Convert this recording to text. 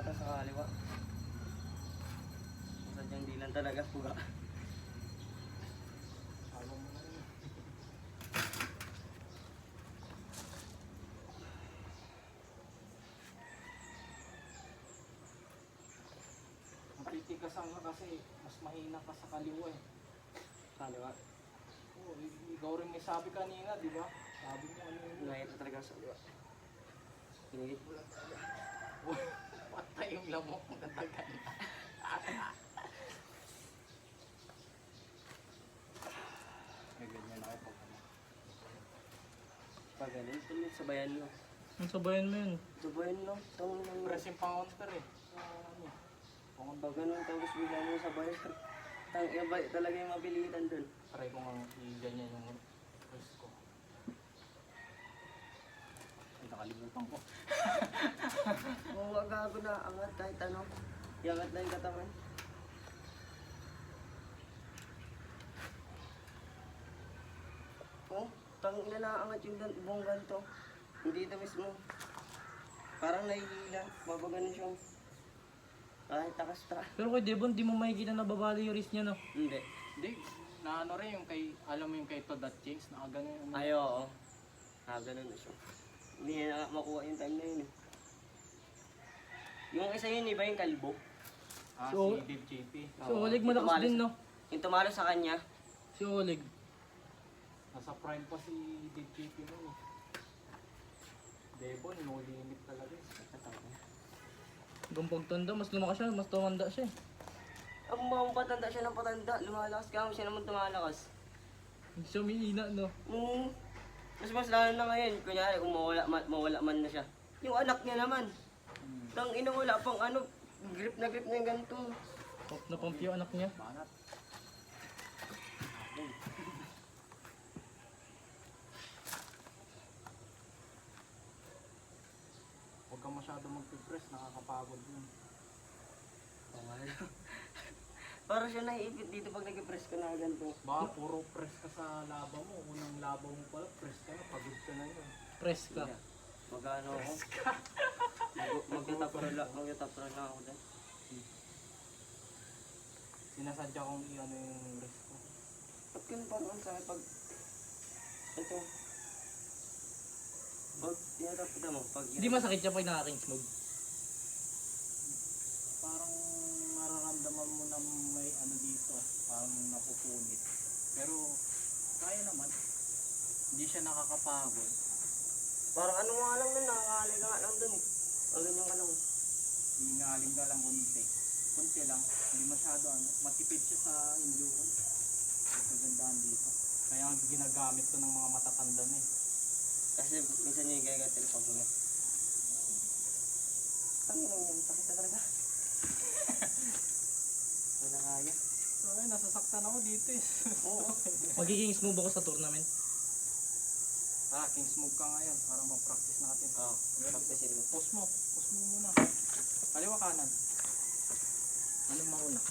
ata sa kaliwa. Sadyang di lang talaga puga. Alam mo na rin. Matitigasan ka kasi mas mahina ka sa kaliwa eh. Kaliwa. Oo, ikaw rin may sabi kanina, di ba? Sabi mo ano yun. Nakita talaga sa kaliwa. Pinigit mo lang talaga. Patay yung lamok ng katagan. May ganyan ako pag ano. Pag ganun, tuloy sabayan mo. Ang sabayan mo yun. Sabayan mo. Tawang lang. Press yung pang-counter eh. Ano, Pag ganun, tapos bigla mo sabayan. Tang iba talaga yung mabilitan dun. try ko nga i-ganyan yung press ko. Ay, nakalimutan ko. Oo, gago na. Angat kahit ano. Iangat na yung katawan. Oh, tang ina na angat yung buong ganito. Hindi ito mismo. Parang nahihila. Babaganon siya. Kahit takas ta. Pero kay Devon, di mo makikita na babali yung wrist niya, no? Hindi. Hindi, na ano rin yung kay, alam mo yung kay Todd at James, nakagano yung Ay, oo. Ganun na siya. Hindi niya na makuha yung time na yun eh. Yung isa yun, iba yung kalbo. So, si Dave JP. Si Oleg malakas Tumalo din, sa- no? Yung tumalo sa kanya. Si Oleg. Nasa prime pa si Dave JP nun eh. Devon, no limit talaga eh. Hanggang pagtanda, mas lumakas siya, mas tumanda siya. Ang mga patanda siya ng patanda. Lumalakas ka, siya naman tumalakas. Hindi siya umiina, no? Mas lalo na ngayon. Kunyari, kung mawala man na siya. Yung anak niya naman. Tang ina wala pang ano, grip na yung ganito. Pop na pump yung anak niya. Banat. Huwag kang masyado mag-press, nakakapagod yun. Para siya naiipit dito pag nag-press ka na ganito. Baka puro press ka sa laban mo. Unang laban mo pala, press ka na, pagod ka na yun. Press ka. Magano ako? Mag-tapra lang ako dyan. Sinasadya kong i-ano yung rest ko. Ba't ganun parang ang sakit pag... Ito. Pag tinatapita mo, pag... Hindi masakit siya pag naka-king smoke. Parang mararamdaman mo na may ano dito, parang napupunit. Pero kaya naman. Hindi siya nakakapagod. Parang ano nga lang nun, nakakaalay ka nga lang dun eh. Ang ganyan ka lang. Hingaling ka lang konti. Konti lang. Hindi masyado ano. Matipid siya sa endurance. Ang kagandahan dito. Kaya ang ginagamit ko ng mga matatanda na eh. Kasi minsan yung gagatil pag mo. Tangin lang yan, sakit na talaga. Wala kaya. So ay, nasasaktan ako dito eh. Oo. Magiging smooth ako sa tournament. King smoke ka ngayon para ma-practice natin. Oo, practicein mo. Pause mo. Pause mo muna. Kaliwa kanan. Anong mauna?